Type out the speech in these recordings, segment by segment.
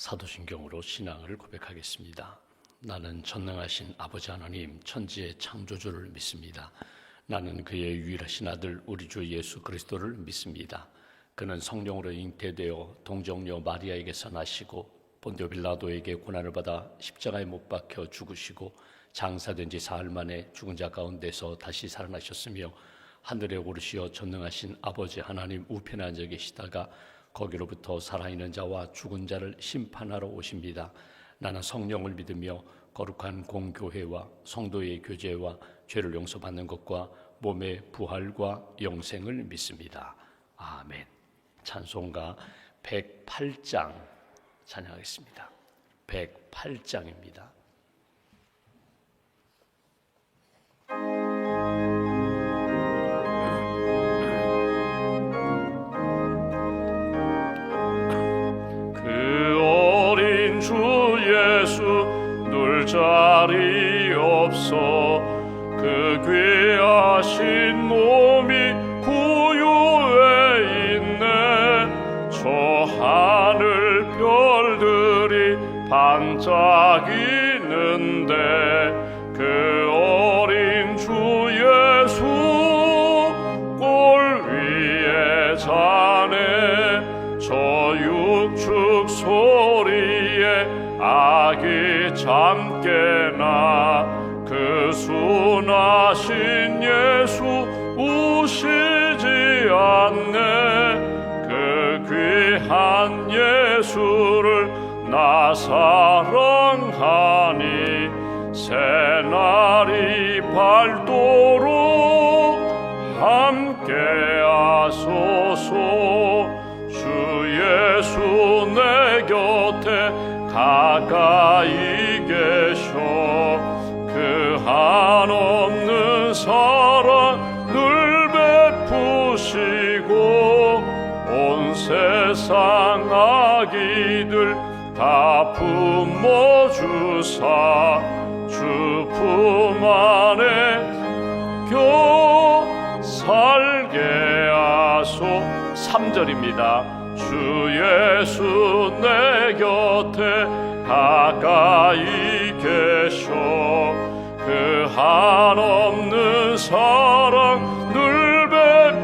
사도신경으로 신앙을 고백하겠습니다. 나는 전능하신 아버지 하나님 천지의 창조주를 믿습니다. 나는 그의 유일하신 아들 우리 주 예수 그리스도를 믿습니다. 그는 성령으로 잉태되어 동정녀 마리아에게서 나시고 본디오 빌라도에게 고난을 받아 십자가에 못 박혀 죽으시고 장사된 지 사흘 만에 죽은 자 가운데서 다시 살아나셨으며 하늘에 오르시어 전능하신 아버지 하나님 우편에 앉아 계시다가 거기로부터 살아있는 자와 죽은 자를 심판하러 오십니다. 나는 성령을 믿으며 거룩한 공교회와 성도의 교제와 죄를 용서받는 것과 몸의 부활과 영생을 믿습니다. 아멘. 찬송가 108장 찬양하겠습니다. 108장입니다. 자리 없어 그 귀하신 몸이 구유에 있네. 저 하늘 별들이 반짝이는데 그 어린 주 예수 골 위에 자네. 저 육축 소리에 아기 잠깨나 그 순하신 예수 우시지 않네. 그 귀한 예수를 나 사랑하니 새날이 밝도록 함께하소서. 주 예수 내 곁에 가까이 계셔 그 한없는 사랑 늘 베푸시고 온 세상 아기들 다 품어주사 주 품 안에 겨 살게 하소. 3절입니다. 주 예수 내 곁에 가까이 계셔 그 한없는 사랑 늘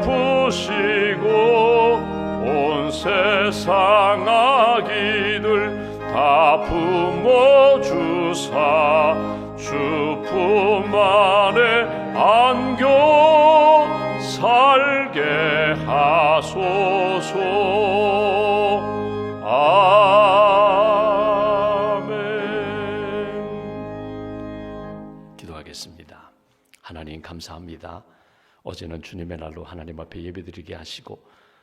베푸시고 온 세상 아기들 다 품어주사 주 품 안에 안겨 살게 하소서. 아멘. 기도하겠습니다. 하나님 감사합니다. 어제는 주님의 날로 하나님 앞에 예배드리게 하시고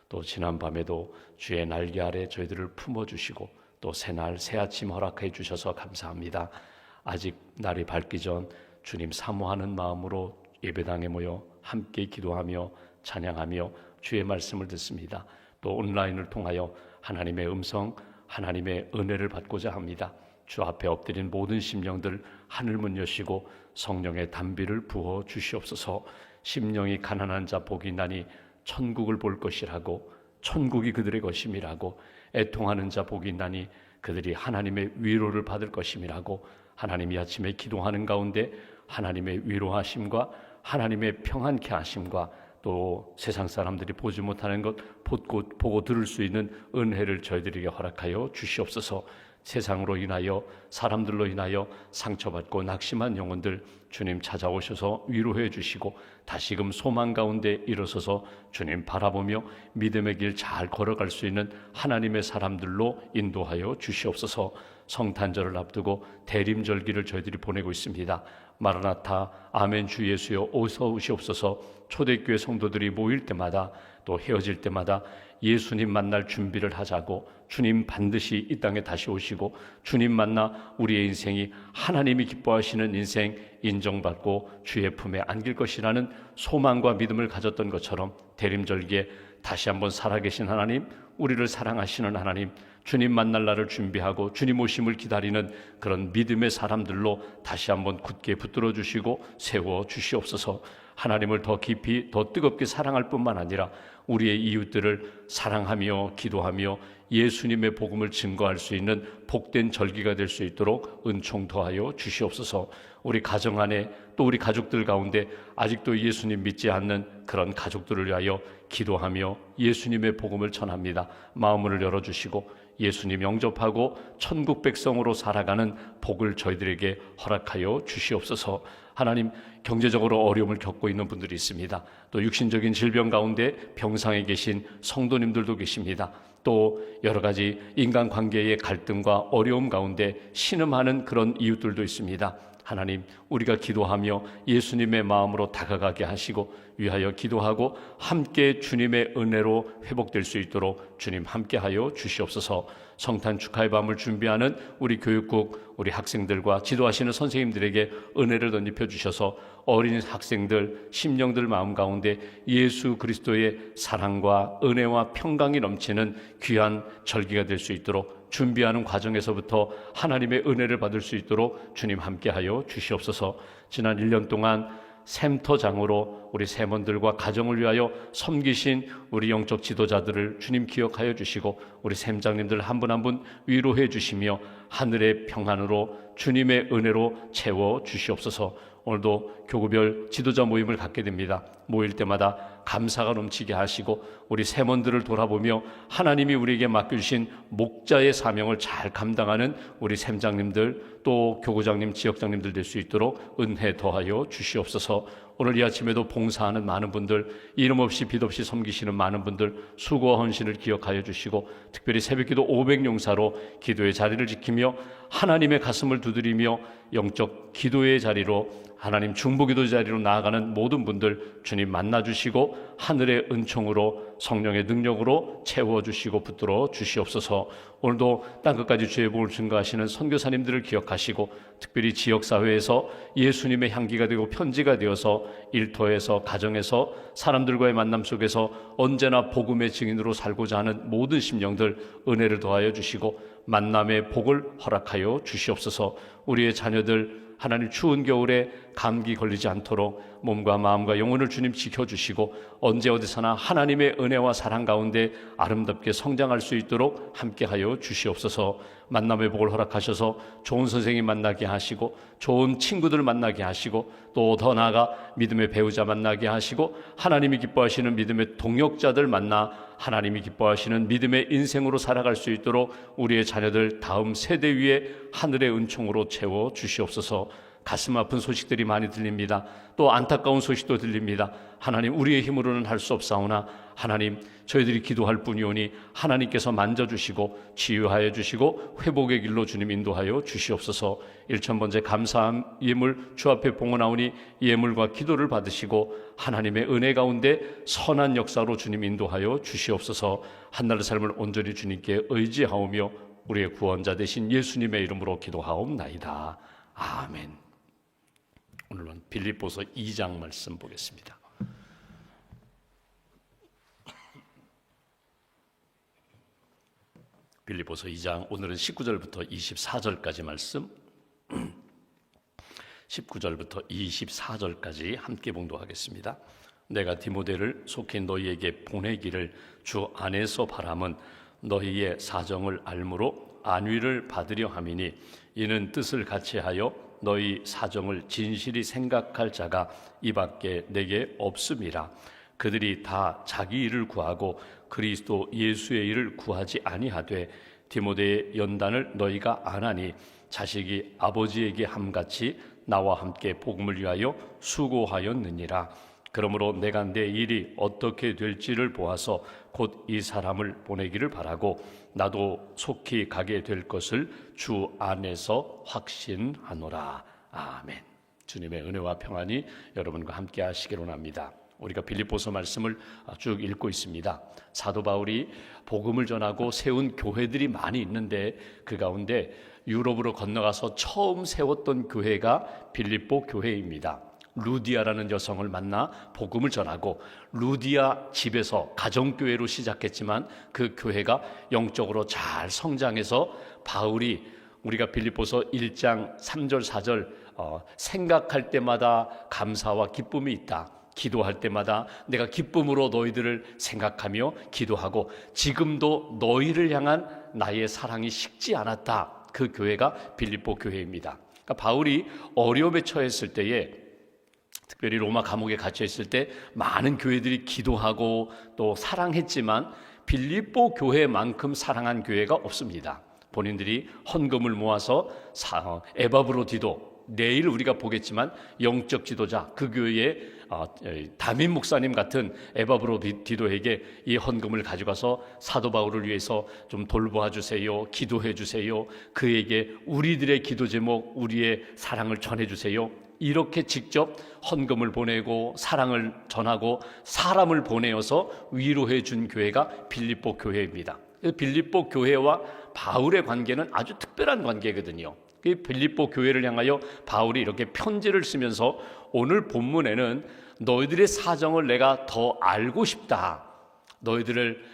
또 지난 밤에도 주의 날개 아래 저희들을 품어주시고 또 새날 새아침 허락해 주셔서 감사합니다. 아직 날이 밝기 전 주님 사모하는 마음으로 예배당에 모여 함께 기도하며 찬양하며 주의 말씀을 듣습니다. 또 온라인을 통하여 하나님의 음성, 하나님의 은혜를 받고자 합니다. 주 앞에 엎드린 모든 심령들 하늘문 여시고 성령의 단비를 부어 주시옵소서. 심령이 가난한 자 복이 나니 천국을 볼 것이라고 천국이 그들의 것임이라고 애통하는 자 복이 나니 그들이 하나님의 위로를 받을 것임이라고 하나님이 아침에 기도하는 가운데 하나님의 위로하심과 하나님의 평안케 하심과 또 세상 사람들이 보지 못하는 것 보고 들을 수 있는 은혜를 저희들에게 허락하여 주시옵소서. 세상으로 인하여 사람들로 인하여 상처받고 낙심한 영혼들 주님 찾아오셔서 위로해 주시고 다시금 소망 가운데 일어서서 주님 바라보며 믿음의 길 잘 걸어갈 수 있는 하나님의 사람들로 인도하여 주시옵소서. 성탄절을 앞두고 대림절기를 저희들이 보내고 있습니다. 마라나타 아멘 주 예수여 어서 오시옵소서. 초대교회 성도들이 모일 때마다 또 헤어질 때마다 예수님 만날 준비를 하자고 주님 반드시 이 땅에 다시 오시고 주님 만나 우리의 인생이 하나님이 기뻐하시는 인생 인정받고 주의 품에 안길 것이라는 소망과 믿음을 가졌던 것처럼 대림절기에 다시 한번 살아계신 하나님, 우리를 사랑하시는 하나님, 주님 만날 날을 준비하고 주님 오심을 기다리는 그런 믿음의 사람들로 다시 한번 굳게 붙들어 주시고 세워 주시옵소서. 하나님을 더 깊이 더 뜨겁게 사랑할 뿐만 아니라 우리의 이웃들을 사랑하며 기도하며 예수님의 복음을 증거할 수 있는 복된 절기가 될 수 있도록 은총 더하여 주시옵소서. 우리 가정 안에 또 우리 가족들 가운데 아직도 예수님 믿지 않는 그런 가족들을 위하여 기도하며 예수님의 복음을 전합니다. 마음을 열어주시고 예수님 영접하고 천국 백성으로 살아가는 복을 저희들에게 허락하여 주시옵소서. 하나님, 경제적으로 어려움을 겪고 있는 분들이 있습니다. 또 육신적인 질병 가운데 병상에 계신 성도님들도 계십니다. 또 여러 가지 인간관계의 갈등과 어려움 가운데 신음하는 그런 이웃들도 있습니다. 하나님, 우리가 기도하며 예수님의 마음으로 다가가게 하시고 위하여 기도하고 함께 주님의 은혜로 회복될 수 있도록 주님 함께하여 주시옵소서. 성탄 축하의 밤을 준비하는 우리 교육국, 우리 학생들과 지도하시는 선생님들에게 은혜를 덧입혀 주셔서 어린 학생들, 심령들 마음 가운데 예수 그리스도의 사랑과 은혜와 평강이 넘치는 귀한 절기가 될 수 있도록 준비하는 과정에서부터 하나님의 은혜를 받을 수 있도록 주님 함께하여 주시옵소서. 지난 1년 동안 샘터장으로 우리 세몬들과 가정을 위하여 섬기신 우리 영적 지도자들을 주님 기억하여 주시고 우리 샘장님들 한 분 한 분 위로해 주시며 하늘의 평안으로 주님의 은혜로 채워 주시옵소서. 오늘도 교구별 지도자 모임을 갖게 됩니다. 모일 때마다 감사가 넘치게 하시고 우리 세몬들을 돌아보며 하나님이 우리에게 맡겨주신 목자의 사명을 잘 감당하는 우리 샘장님들 또 교구장님, 지역장님들 될 수 있도록 은혜 더하여 주시옵소서. 오늘 이 아침에도 봉사하는 많은 분들, 이름 없이 빛 없이 섬기시는 많은 분들 수고와 헌신을 기억하여 주시고 특별히 새벽기도 500용사로 기도의 자리를 지키며 하나님의 가슴을 두드리며 영적 기도의 자리로 하나님 중보기도 자리로 나아가는 모든 분들 주님 만나주시고 하늘의 은총으로 성령의 능력으로 채워주시고 붙들어 주시옵소서. 오늘도 땅끝까지 주의 복을 증거하시는 선교사님들을 기억하시고 특별히 지역사회에서 예수님의 향기가 되고 편지가 되어서 일터에서 가정에서 사람들과의 만남 속에서 언제나 복음의 증인으로 살고자 하는 모든 심령들 은혜를 더하여 주시고 만남의 복을 허락하여 주시옵소서. 우리의 자녀들 하나님 추운 겨울에 감기 걸리지 않도록 몸과 마음과 영혼을 주님 지켜주시고 언제 어디서나 하나님의 은혜와 사랑 가운데 아름답게 성장할 수 있도록 함께하여 주시옵소서. 만남의 복을 허락하셔서 좋은 선생님 만나게 하시고 좋은 친구들 만나게 하시고 또 더 나아가 믿음의 배우자 만나게 하시고 하나님이 기뻐하시는 믿음의 동역자들 만나 하나님이 기뻐하시는 믿음의 인생으로 살아갈 수 있도록 우리의 자녀들 다음 세대 위에 하늘의 은총으로 채워 주시옵소서. 가슴 아픈 소식들이 많이 들립니다. 또 안타까운 소식도 들립니다. 하나님, 우리의 힘으로는 할 수 없사오나 하나님, 저희들이 기도할 뿐이오니 하나님께서 만져주시고 치유하여 주시고 회복의 길로 주님 인도하여 주시옵소서. 1000번째 감사함 예물 주 앞에 봉헌하오니 예물과 기도를 받으시고 하나님의 은혜 가운데 선한 역사로 주님 인도하여 주시옵소서. 한날의 삶을 온전히 주님께 의지하오며 우리의 구원자 되신 예수님의 이름으로 기도하옵나이다. 아멘. 오늘은 빌립보서 2장 말씀 보겠습니다. 빌립보서 2장 오늘은 19절부터 24절까지 말씀 19절부터 24절까지 함께 봉독하겠습니다. 내가 디모데를 속히 너희에게 보내기를 주 안에서 바람은 너희의 사정을 알므로 안위를 받으려 함이니 이는 뜻을 같이하여 너희 사정을 진실히 생각할 자가 이밖에 내게 없음이라. 그들이 다 자기 일을 구하고 그리스도 예수의 일을 구하지 아니하되 디모데의 연단을 너희가 안하니 자식이 아버지에게 함같이 나와 함께 복음을 위하여 수고하였느니라. 그러므로 내가 내 일이 어떻게 될지를 보아서 곧 이 사람을 보내기를 바라고 나도 속히 가게 될 것을 주 안에서 확신하노라. 아멘. 주님의 은혜와 평안이 여러분과 함께 하시기를 원합니다. 우리가 빌립보서 말씀을 쭉 읽고 있습니다. 사도 바울이 복음을 전하고 세운 교회들이 많이 있는데 그 가운데 유럽으로 건너가서 처음 세웠던 교회가 빌립보 교회입니다. 루디아라는 여성을 만나 복음을 전하고 루디아 집에서 가정교회로 시작했지만 그 교회가 영적으로 잘 성장해서 바울이 우리가 빌립보서 1장 3절 4절 생각할 때마다 감사와 기쁨이 있다. 기도할 때마다 내가 기쁨으로 너희들을 생각하며 기도하고 지금도 너희를 향한 나의 사랑이 식지 않았다. 그 교회가 빌립보 교회입니다. 그러니까 바울이 어려움에 처했을 때에, 특별히 로마 감옥에 갇혀 있을 때 많은 교회들이 기도하고 또 사랑했지만 빌립보 교회만큼 사랑한 교회가 없습니다. 본인들이 헌금을 모아서 에바브로디도, 내일 우리가 보겠지만 영적 지도자, 그 교회의 담임 목사님 같은 에바브로디도에게 이 헌금을 가져가서 사도 바울을 위해서 좀 돌보아 주세요, 기도해 주세요, 그에게 우리들의 기도 제목, 우리의 사랑을 전해 주세요, 이렇게 직접 헌금을 보내고 사랑을 전하고 사람을 보내어서 위로해 준 교회가 빌립보 교회입니다. 빌립보 교회와 바울의 관계는 아주 특별한 관계거든요. 빌립보 교회를 향하여 바울이 이렇게 편지를 쓰면서 오늘 본문에는 너희들의 사정을 내가 더 알고 싶다, 너희들을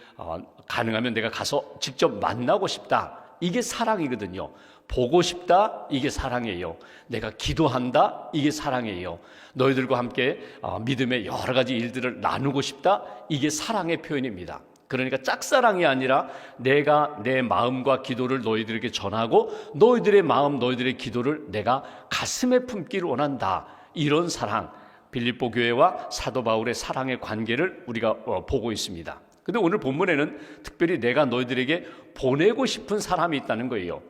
가능하면 내가 가서 직접 만나고 싶다, 이게 사랑이거든요. 보고 싶다, 이게 사랑이에요. 내가 기도한다, 이게 사랑이에요. 너희들과 함께 믿음의 여러 가지 일들을 나누고 싶다, 이게 사랑의 표현입니다. 그러니까 짝사랑이 아니라 내가 내 마음과 기도를 너희들에게 전하고 너희들의 마음, 너희들의 기도를 내가 가슴에 품기를 원한다, 이런 사랑, 빌립보 교회와 사도 바울의 사랑의 관계를 우리가 보고 있습니다. 근데 오늘 본문에는 특별히 내가 너희들에게 보내고 싶은 사람이 있다는 거예요.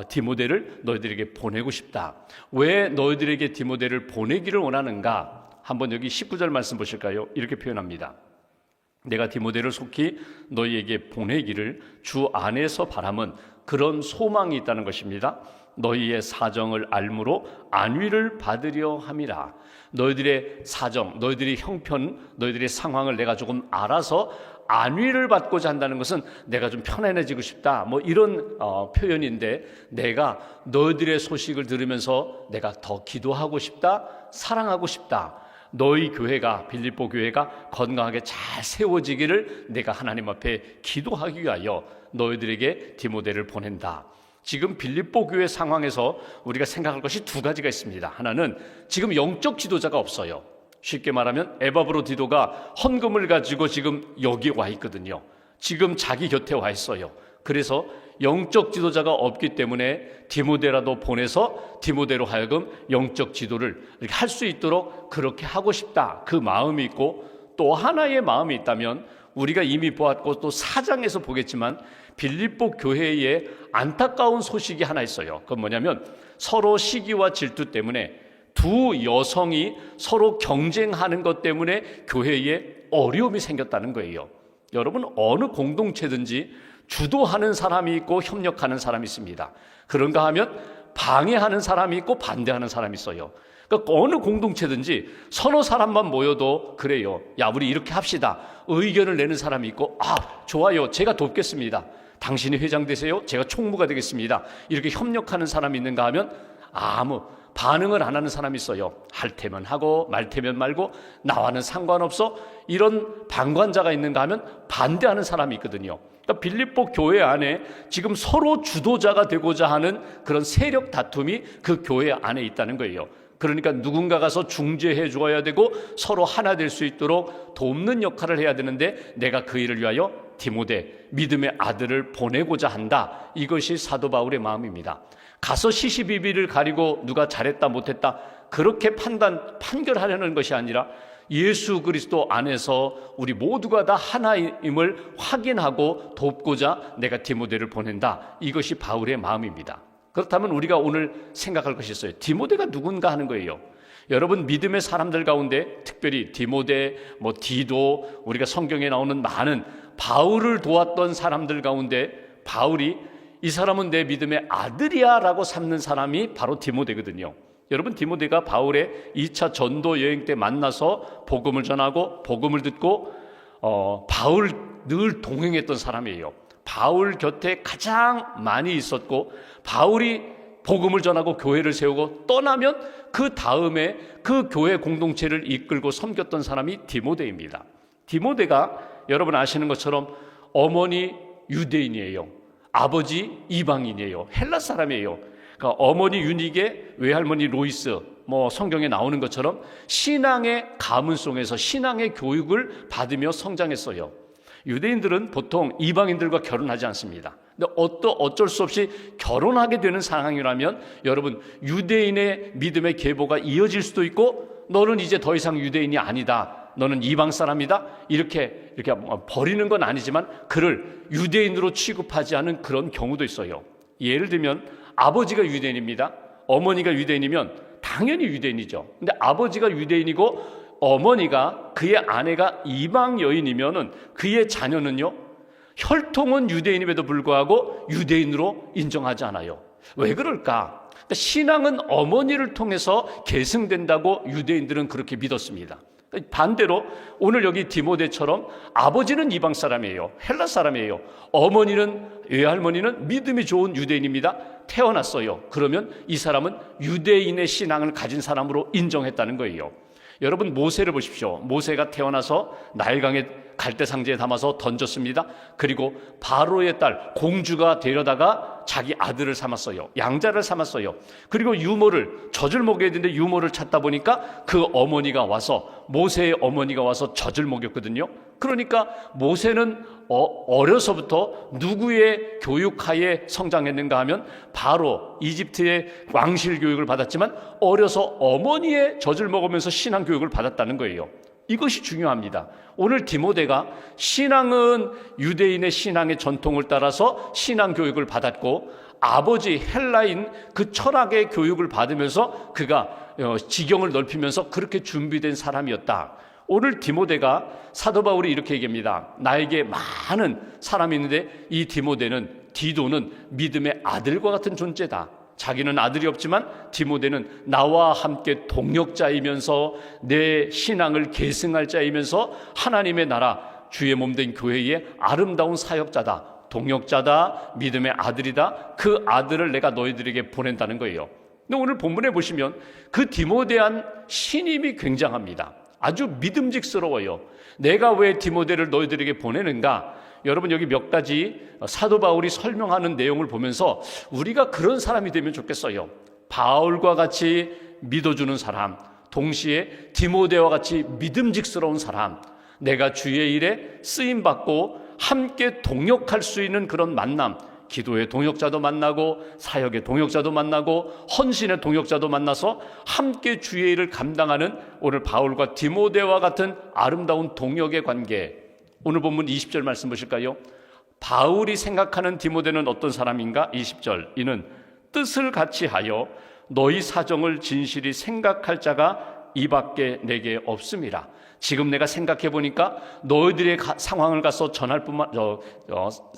디모데를 너희들에게 보내고 싶다. 왜 너희들에게 디모데를 보내기를 원하는가? 한번 여기 19절 말씀 보실까요? 이렇게 표현합니다. 내가 디모데를 속히 너희에게 보내기를 주 안에서 바람은 그런 소망이 있다는 것입니다. 너희의 사정을 알므로 안위를 받으려 함이라. 너희들의 사정, 너희들의 형편, 너희들의 상황을 내가 조금 알아서 안위를 받고자 한다는 것은 내가 좀 편안해지고 싶다, 뭐 이런 표현인데, 내가 너희들의 소식을 들으면서 내가 더 기도하고 싶다, 사랑하고 싶다, 너희 교회가, 빌립보 교회가 건강하게 잘 세워지기를 내가 하나님 앞에 기도하기 위하여 너희들에게 디모데를 보낸다. 지금 빌립보 교회 상황에서 우리가 생각할 것이 두 가지가 있습니다. 하나는 지금 영적 지도자가 없어요. 쉽게 말하면 에바브로디도가 헌금을 가지고 지금 여기 와 있거든요. 지금 자기 곁에 와 있어요. 그래서 영적 지도자가 없기 때문에 디모데라도 보내서 디모데로 하여금 영적 지도를 이렇게 할 수 있도록 그렇게 하고 싶다, 그 마음이 있고, 또 하나의 마음이 있다면 우리가 이미 보았고 또 4장에서 보겠지만 빌립보 교회에 안타까운 소식이 하나 있어요. 그건 뭐냐면 서로 시기와 질투 때문에 두 여성이 서로 경쟁하는 것 때문에 교회에 어려움이 생겼다는 거예요. 여러분, 어느 공동체든지 주도하는 사람이 있고 협력하는 사람이 있습니다. 그런가 하면 방해하는 사람이 있고 반대하는 사람이 있어요. 그러니까 어느 공동체든지 서너 사람만 모여도 그래요. 야, 우리 이렇게 합시다, 의견을 내는 사람이 있고, 좋아요, 제가 돕겠습니다, 당신이 회장 되세요, 제가 총무가 되겠습니다, 이렇게 협력하는 사람이 있는가 하면 아무 반응을 안 하는 사람이 있어요. 할 테면 하고 말 테면 말고 나와는 상관없어, 이런 방관자가 있는가 하면 반대하는 사람이 있거든요. 그러니까 빌립보 교회 안에 지금 서로 주도자가 되고자 하는 그런 세력 다툼이 그 교회 안에 있다는 거예요. 그러니까 누군가 가서 중재해 주어야 되고 서로 하나 될 수 있도록 돕는 역할을 해야 되는데, 내가 그 일을 위하여 디모데, 믿음의 아들을 보내고자 한다. 이것이 사도 바울의 마음입니다. 가서 시시비비를 가리고 누가 잘했다 못했다 그렇게 판결하려는 것이 아니라 예수 그리스도 안에서 우리 모두가 다 하나임을 확인하고 돕고자 내가 디모데를 보낸다. 이것이 바울의 마음입니다. 그렇다면 우리가 오늘 생각할 것이 있어요. 디모데가 누군가 하는 거예요. 여러분, 믿음의 사람들 가운데 특별히 디모데, 디도, 우리가 성경에 나오는 많은 바울을 도왔던 사람들 가운데 바울이 이 사람은 내 믿음의 아들이야 라고 삼는 사람이 바로 디모데거든요. 여러분, 디모데가 바울의 2차 전도 여행 때 만나서 복음을 전하고 복음을 듣고 바울 늘 동행했던 사람이에요. 바울 곁에 가장 많이 있었고, 바울이 복음을 전하고 교회를 세우고 떠나면 그 다음에 그 교회 공동체를 이끌고 섬겼던 사람이 디모데입니다. 디모데가 여러분 아시는 것처럼 어머니 유대인이에요. 아버지 이방인이에요. 헬라 사람이에요. 그러니까 어머니 유니게, 외할머니 로이스, 성경에 나오는 것처럼 신앙의 가문 속에서 신앙의 교육을 받으며 성장했어요. 유대인들은 보통 이방인들과 결혼하지 않습니다. 근데 어쩔 수 없이 결혼하게 되는 상황이라면 여러분, 유대인의 믿음의 계보가 이어질 수도 있고, 너는 이제 더 이상 유대인이 아니다, 너는 이방 사람이다, 이렇게 버리는 건 아니지만 그를 유대인으로 취급하지 않은 그런 경우도 있어요. 예를 들면 아버지가 유대인입니다. 어머니가 유대인이면 당연히 유대인이죠. 근데 아버지가 유대인이고 어머니가, 그의 아내가 이방 여인이면은 그의 자녀는요, 혈통은 유대인임에도 불구하고 유대인으로 인정하지 않아요. 왜 그럴까? 그러니까 신앙은 어머니를 통해서 계승된다고 유대인들은 그렇게 믿었습니다. 반대로 오늘 여기 디모데처럼 아버지는 이방 사람이에요. 헬라 사람이에요. 외할머니는 믿음이 좋은 유대인입니다. 태어났어요. 그러면 이 사람은 유대인의 신앙을 가진 사람으로 인정했다는 거예요. 여러분, 모세를 보십시오. 모세가 태어나서 나일강에 갈대상자에 담아서 던졌습니다. 그리고 바로의 딸 공주가 데려다가 자기 아들을 삼았어요. 양자를 삼았어요. 그리고 젖을 먹여야 되는데 유모를 찾다 보니까 그 어머니가 와서, 모세의 어머니가 와서 젖을 먹였거든요. 그러니까 모세는 어려서부터 누구의 교육하에 성장했는가 하면 바로 이집트의 왕실 교육을 받았지만 어려서 어머니의 젖을 먹으면서 신앙 교육을 받았다는 거예요. 이것이 중요합니다. 오늘 디모데가 신앙은 유대인의 신앙의 전통을 따라서 신앙 교육을 받았고, 아버지 헬라인 그 철학의 교육을 받으면서 그가 지경을 넓히면서 그렇게 준비된 사람이었다. 오늘 디모데가, 사도 바울이 이렇게 얘기합니다. 나에게 많은 사람이 있는데 이 디도는 믿음의 아들과 같은 존재다. 자기는 아들이 없지만 디모데는 나와 함께 동역자이면서 내 신앙을 계승할 자이면서 하나님의 나라 주의 몸된 교회의 아름다운 사역자다, 동역자다, 믿음의 아들이다. 그 아들을 내가 너희들에게 보낸다는 거예요. 근데 오늘 본문에 보시면 그 디모데한 신임이 굉장합니다. 아주 믿음직스러워요. 내가 왜 디모데를 너희들에게 보내는가? 여러분, 여기 몇 가지 사도 바울이 설명하는 내용을 보면서 우리가 그런 사람이 되면 좋겠어요. 바울과 같이 믿어주는 사람, 동시에 디모데와 같이 믿음직스러운 사람, 내가 주의 일에 쓰임받고 함께 동역할 수 있는 그런 만남, 기도의 동역자도 만나고 사역의 동역자도 만나고 헌신의 동역자도 만나서 함께 주의 일을 감당하는 오늘 바울과 디모데와 같은 아름다운 동역의 관계. 오늘 본문 20절 말씀 보실까요? 바울이 생각하는 디모데는 어떤 사람인가? 20절, 이는 뜻을 같이 하여 너희 사정을 진실이 생각할 자가 이밖에 내게 없음이라. 지금 내가 생각해 보니까 너희들의 상황을 가서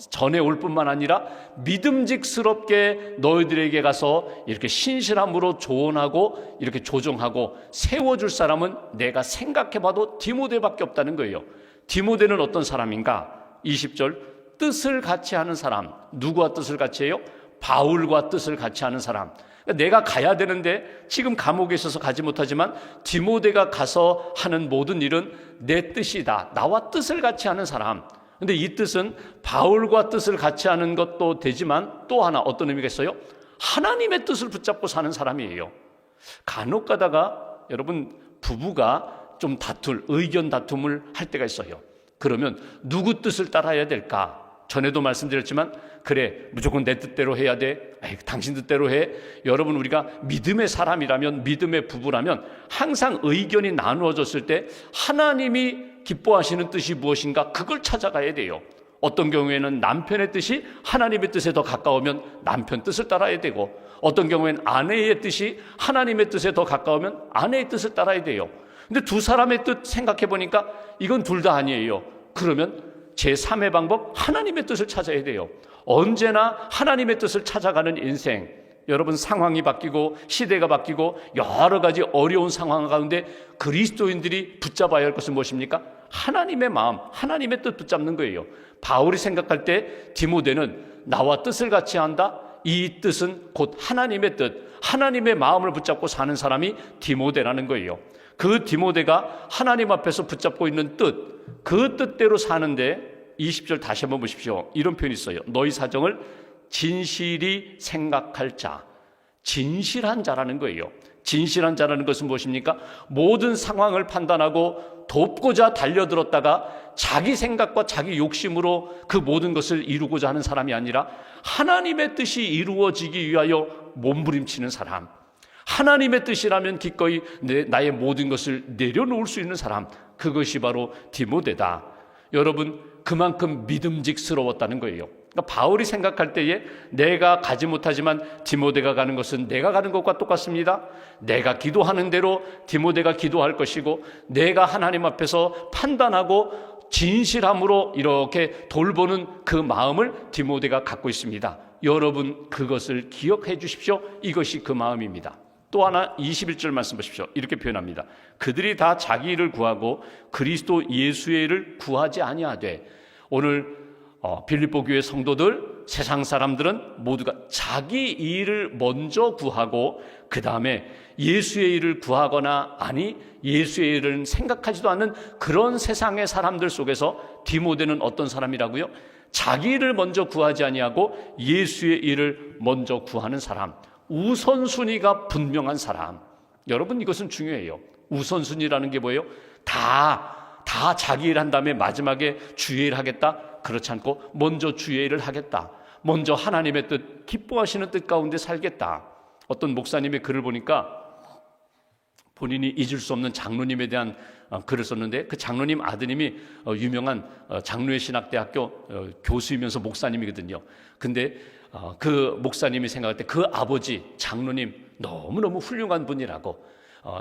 전해올 뿐만 아니라 믿음직스럽게 너희들에게 가서 이렇게 신실함으로 조언하고 이렇게 조정하고 세워줄 사람은 내가 생각해 봐도 디모데밖에 없다는 거예요. 디모데는 어떤 사람인가? 20절, 뜻을 같이 하는 사람. 누구와 뜻을 같이 해요? 바울과 뜻을 같이 하는 사람. 내가 가야 되는데 지금 감옥에 있어서 가지 못하지만 디모데가 가서 하는 모든 일은 내 뜻이다. 나와 뜻을 같이 하는 사람. 근데 이 뜻은 바울과 뜻을 같이 하는 것도 되지만 또 하나 어떤 의미가 있어요? 하나님의 뜻을 붙잡고 사는 사람이에요. 간혹 가다가 여러분, 부부가 좀 의견 다툼을 할 때가 있어요. 그러면 누구 뜻을 따라야 될까? 전에도 말씀드렸지만, 그래, 무조건 내 뜻대로 해야 돼. 당신 뜻대로 해. 여러분, 우리가 믿음의 사람이라면, 믿음의 부부라면 항상 의견이 나누어졌을 때 하나님이 기뻐하시는 뜻이 무엇인가, 그걸 찾아가야 돼요. 어떤 경우에는 남편의 뜻이 하나님의 뜻에 더 가까우면 남편 뜻을 따라야 되고, 어떤 경우에는 아내의 뜻이 하나님의 뜻에 더 가까우면 아내의 뜻을 따라야 돼요. 근데 두 사람의 뜻 생각해 보니까 이건 둘 다 아니에요. 그러면 제3의 방법, 하나님의 뜻을 찾아야 돼요. 언제나 하나님의 뜻을 찾아가는 인생. 여러분, 상황이 바뀌고 시대가 바뀌고 여러 가지 어려운 상황 가운데 그리스도인들이 붙잡아야 할 것은 무엇입니까? 하나님의 마음, 하나님의 뜻 붙잡는 거예요. 바울이 생각할 때 디모데는 나와 뜻을 같이 한다. 이 뜻은 곧 하나님의 뜻, 하나님의 마음을 붙잡고 사는 사람이 디모데라는 거예요. 그 디모데가 하나님 앞에서 붙잡고 있는 뜻, 그 뜻대로 사는데 20절 다시 한번 보십시오. 이런 표현이 있어요. 너희 사정을 진실이 생각할 자. 진실한 자라는 거예요. 진실한 자라는 것은 무엇입니까? 모든 상황을 판단하고 돕고자 달려들었다가 자기 생각과 자기 욕심으로 그 모든 것을 이루고자 하는 사람이 아니라 하나님의 뜻이 이루어지기 위하여 몸부림치는 사람, 하나님의 뜻이라면 기꺼이 나의 모든 것을 내려놓을 수 있는 사람, 그것이 바로 디모데다. 여러분, 그만큼 믿음직스러웠다는 거예요. 그러니까 바울이 생각할 때에 내가 가지 못하지만 디모데가 가는 것은 내가 가는 것과 똑같습니다. 내가 기도하는 대로 디모데가 기도할 것이고, 내가 하나님 앞에서 판단하고 진실함으로 이렇게 돌보는 그 마음을 디모데가 갖고 있습니다. 여러분, 그것을 기억해 주십시오. 이것이 그 마음입니다. 또 하나 21절 말씀 보십시오. 이렇게 표현합니다. 그들이 다 자기 일을 구하고 그리스도 예수의 일을 구하지 아니하되. 오늘 빌립보 교회 성도들, 세상 사람들은 모두가 자기 일을 먼저 구하고 그 다음에 예수의 일을 구하거나, 아니 예수의 일을 생각하지도 않는 그런 세상의 사람들 속에서 디모데는 어떤 사람이라고요? 자기 일을 먼저 구하지 아니하고 예수의 일을 먼저 구하는 사람, 우선순위가 분명한 사람. 여러분, 이것은 중요해요. 우선순위라는 게 뭐예요? 다 자기 일 한 다음에 마지막에 주의 일 하겠다? 그렇지 않고 먼저 주의 일을 하겠다. 먼저 하나님의 뜻, 기뻐하시는 뜻 가운데 살겠다. 어떤 목사님의 글을 보니까 본인이 잊을 수 없는 장로님에 대한 글을 썼는데, 그 장로님 아드님이 유명한 장로의 신학대학교 교수이면서 목사님이거든요. 근데 그 목사님이 생각할 때 그 아버지 장로님 너무너무 훌륭한 분이라고.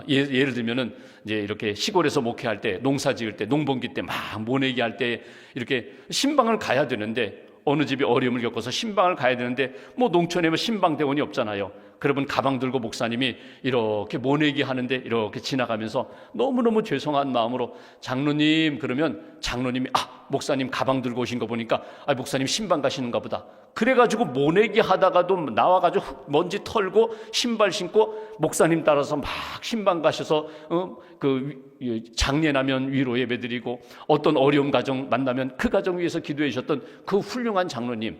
예를 들면은 이제 이렇게 시골에서 목회할 때, 농사 지을 때, 농번기 때 막 모내기 할 때 이렇게 신방을 가야 되는데, 어느 집이 어려움을 겪어서 신방을 가야 되는데 뭐 농촌에 뭐 신방대원이 없잖아요. 그러면 가방 들고 목사님이 이렇게 모내기 하는데 이렇게 지나가면서 너무너무 죄송한 마음으로 장로님, 그러면 장로님이 목사님 가방 들고 오신 거 보니까 목사님 신방 가시는가 보다. 그래가지고 모내기 하다가도 나와가지고 먼지 털고 신발 신고 목사님 따라서 막 신방 가셔서 그 장례 나면 위로 예배드리고, 어떤 어려운 가정 만나면 그 가정 위해서 기도해 주셨던 그 훌륭한 장로님,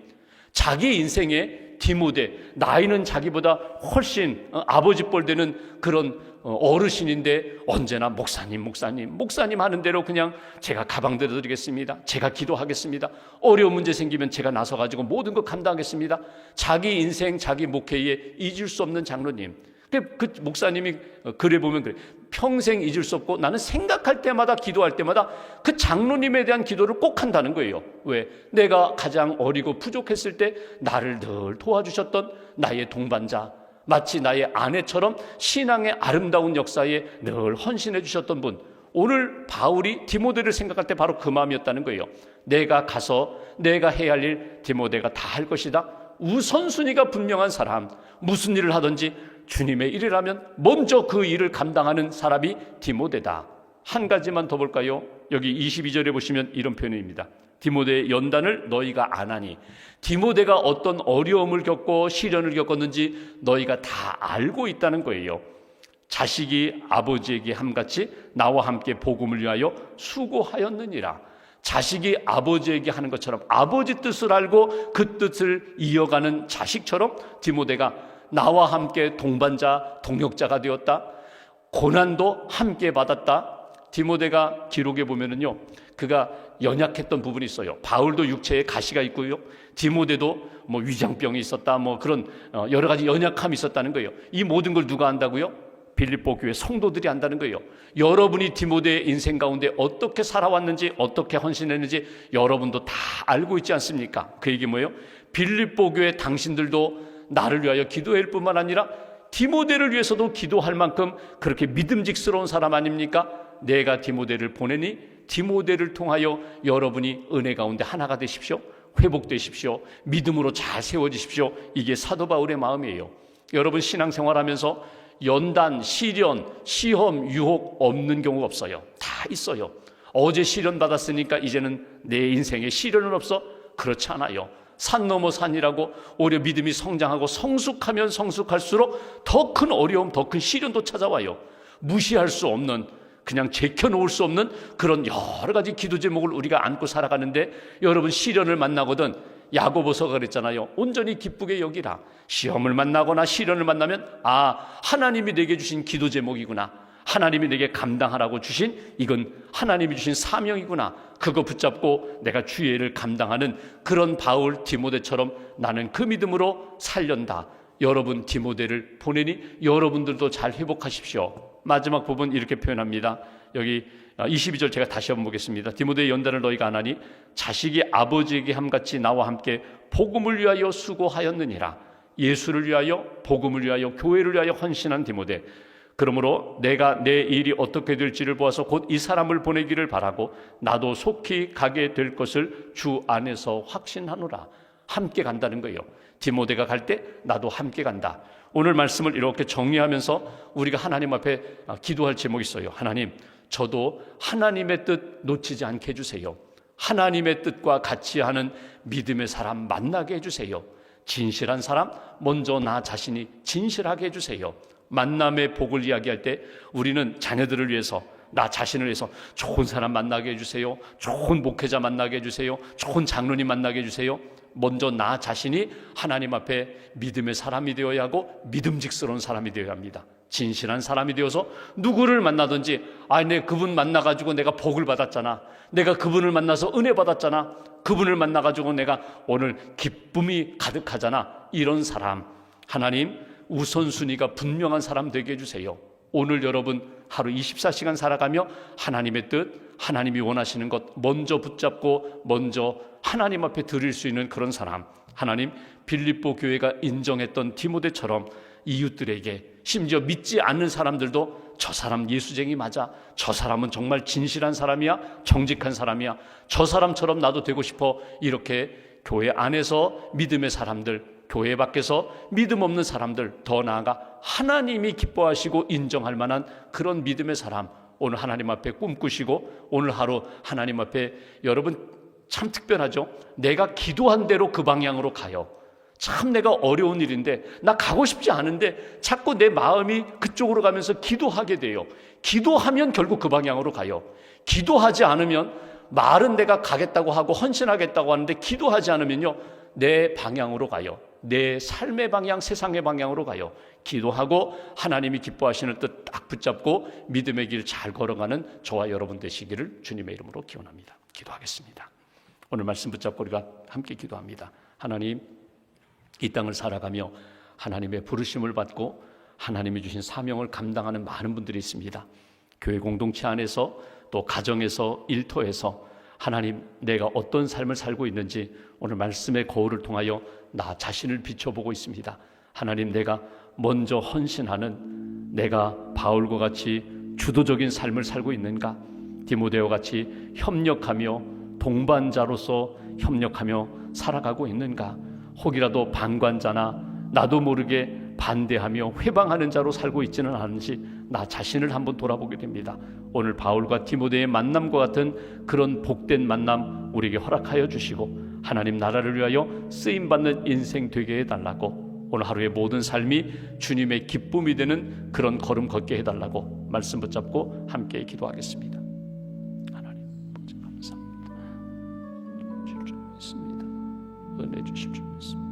자기 인생에 디모데, 나이는 자기보다 훨씬 아버지 뻘 되는 그런 어르신인데 언제나 목사님 하는 대로 그냥 제가 가방 들어드리겠습니다, 제가 기도하겠습니다, 어려운 문제 생기면 제가 나서가지고 모든 것 감당하겠습니다. 자기 인생, 자기 목회에 잊을 수 없는 장로님. 그 목사님이 글에 보면 그래, 평생 잊을 수 없고 나는 생각할 때마다, 기도할 때마다 그 장로님에 대한 기도를 꼭 한다는 거예요. 왜? 내가 가장 어리고 부족했을 때 나를 늘 도와주셨던 나의 동반자, 마치 나의 아내처럼 신앙의 아름다운 역사에 늘 헌신해 주셨던 분. 오늘 바울이 디모데를 생각할 때 바로 그 마음이었다는 거예요. 내가 가서 내가 해야 할 일 디모데가 다 할 것이다. 우선순위가 분명한 사람, 무슨 일을 하든지 주님의 일이라면 먼저 그 일을 감당하는 사람이 디모데다. 한 가지만 더 볼까요? 여기 22절에 보시면 이런 표현입니다. 디모데의 연단을 너희가 아나니. 디모데가 어떤 어려움을 겪고 시련을 겪었는지 너희가 다 알고 있다는 거예요. 자식이 아버지에게 함같이 나와 함께 복음을 위하여 수고하였느니라. 자식이 아버지에게 하는 것처럼 아버지 뜻을 알고 그 뜻을 이어가는 자식처럼 디모데가 나와 함께 동반자, 동역자가 되었다. 고난도 함께 받았다. 디모데가 기록에 보면은요, 그가 연약했던 부분이 있어요. 바울도 육체에 가시가 있고요, 디모데도 뭐 위장병이 있었다, 뭐 그런 여러 가지 연약함이 있었다는 거예요. 이 모든 걸 누가 안다고요? 빌립보 교회 성도들이 안다는 거예요. 여러분이 디모데의 인생 가운데 어떻게 살아왔는지, 어떻게 헌신했는지 여러분도 다 알고 있지 않습니까? 그 얘기 뭐예요? 빌립보 교회 당신들도 나를 위하여 기도할 뿐만 아니라 디모데를 위해서도 기도할 만큼 그렇게 믿음직스러운 사람 아닙니까? 내가 디모데를 보내니 디모데를 통하여 여러분이 은혜 가운데 하나가 되십시오. 회복되십시오. 믿음으로 잘 세워지십시오. 이게 사도 바울의 마음이에요. 여러분, 신앙생활하면서 연단, 시련, 시험, 유혹 없는 경우가 없어요. 다 있어요. 어제 시련 받았으니까 이제는 내 인생에 시련은 없어? 그렇지 않아요. 산 넘어 산이라고 오히려 믿음이 성장하고 성숙하면 성숙할수록 더 큰 어려움, 더 큰 시련도 찾아와요. 무시할 수 없는, 그냥 제껴놓을 수 없는 그런 여러 가지 기도 제목을 우리가 안고 살아가는데, 여러분 시련을 만나거든 야고보서가 그랬잖아요. 온전히 기쁘게 여기라. 시험을 만나거나 시련을 만나면 하나님이 내게 주신 기도 제목이구나, 하나님이 내게 감당하라고 주신, 이건 하나님이 주신 사명이구나, 그거 붙잡고 내가 주의 일을 감당하는 그런 바울 디모데처럼 나는 그 믿음으로 살련다. 여러분 디모데를 보내니 여러분들도 잘 회복하십시오. 마지막 부분 이렇게 표현합니다. 여기 22절 제가 다시 한번 보겠습니다. 디모데의 연단을 너희가 안 하니 자식이 아버지에게 함같이 나와 함께 복음을 위하여 수고하였느니라. 예수를 위하여, 복음을 위하여, 교회를 위하여 헌신한 디모데. 그러므로 내가 내 일이 어떻게 될지를 보아서 곧 이 사람을 보내기를 바라고 나도 속히 가게 될 것을 주 안에서 확신하노라. 함께 간다는 거예요. 디모데가 갈 때 나도 함께 간다. 오늘 말씀을 이렇게 정리하면서 우리가 하나님 앞에 기도할 제목이 있어요. 하나님, 저도 하나님의 뜻 놓치지 않게 해주세요. 하나님의 뜻과 같이 하는 믿음의 사람 만나게 해주세요. 진실한 사람, 먼저 나 자신이 진실하게 해주세요. 만남의 복을 이야기할 때 우리는 자녀들을 위해서, 나 자신을 위해서 좋은 사람 만나게 해주세요, 좋은 목회자 만나게 해주세요, 좋은 장로님 만나게 해주세요. 먼저 나 자신이 하나님 앞에 믿음의 사람이 되어야 하고 믿음직스러운 사람이 되어야 합니다. 진실한 사람이 되어서 누구를 만나든지 내 그분 만나가지고 내가 복을 받았잖아, 내가 그분을 만나서 은혜 받았잖아, 그분을 만나가지고 내가 오늘 기쁨이 가득하잖아, 이런 사람, 하나님 우선순위가 분명한 사람 되게 해주세요. 오늘 여러분 하루 24시간 살아가며 하나님의 뜻, 하나님이 원하시는 것 먼저 붙잡고 먼저 하나님 앞에 드릴 수 있는 그런 사람, 하나님 빌립보 교회가 인정했던 디모데처럼 이웃들에게, 심지어 믿지 않는 사람들도 저 사람 예수쟁이 맞아, 저 사람은 정말 진실한 사람이야, 정직한 사람이야, 저 사람처럼 나도 되고 싶어, 이렇게 교회 안에서 믿음의 사람들, 교회 밖에서 믿음 없는 사람들, 더 나아가 하나님이 기뻐하시고 인정할 만한 그런 믿음의 사람, 오늘 하나님 앞에 꿈꾸시고 오늘 하루 하나님 앞에, 여러분 참 특별하죠. 내가 기도한 대로 그 방향으로 가요. 참 내가 어려운 일인데, 나 가고 싶지 않은데 자꾸 내 마음이 그쪽으로 가면서 기도하게 돼요. 기도하면 결국 그 방향으로 가요. 기도하지 않으면, 말은 내가 가겠다고 하고 헌신하겠다고 하는데 기도하지 않으면요, 내 방향으로 가요. 내 삶의 방향, 세상의 방향으로 가요. 기도하고 하나님이 기뻐하시는 뜻 딱 붙잡고 믿음의 길 잘 걸어가는 저와 여러분 되시기를 주님의 이름으로 기원합니다. 기도하겠습니다. 오늘 말씀 붙잡고 우리가 함께 기도합니다. 하나님, 이 땅을 살아가며 하나님의 부르심을 받고 하나님이 주신 사명을 감당하는 많은 분들이 있습니다. 교회 공동체 안에서, 또 가정에서, 일터에서 하나님, 내가 어떤 삶을 살고 있는지 오늘 말씀의 거울을 통하여 나 자신을 비춰보고 있습니다. 하나님, 내가 먼저 헌신하는, 내가 바울과 같이 주도적인 삶을 살고 있는가? 디모데와 같이 협력하며 동반자로서 협력하며 살아가고 있는가? 혹이라도 방관자나 나도 모르게 반대하며 회방하는 자로 살고 있지는 않은지 나 자신을 한번 돌아보게 됩니다. 오늘 바울과 디모데의 만남과 같은 그런 복된 만남 우리에게 허락하여 주시고 하나님 나라를 위하여 쓰임받는 인생 되게 해달라고, 오늘 하루의 모든 삶이 주님의 기쁨이 되는 그런 걸음 걷게 해달라고 말씀 붙잡고 함께 기도하겠습니다. 하나님 감사합니다. 주실 줄 믿습니다. 은혜 주실 줄 믿습니다.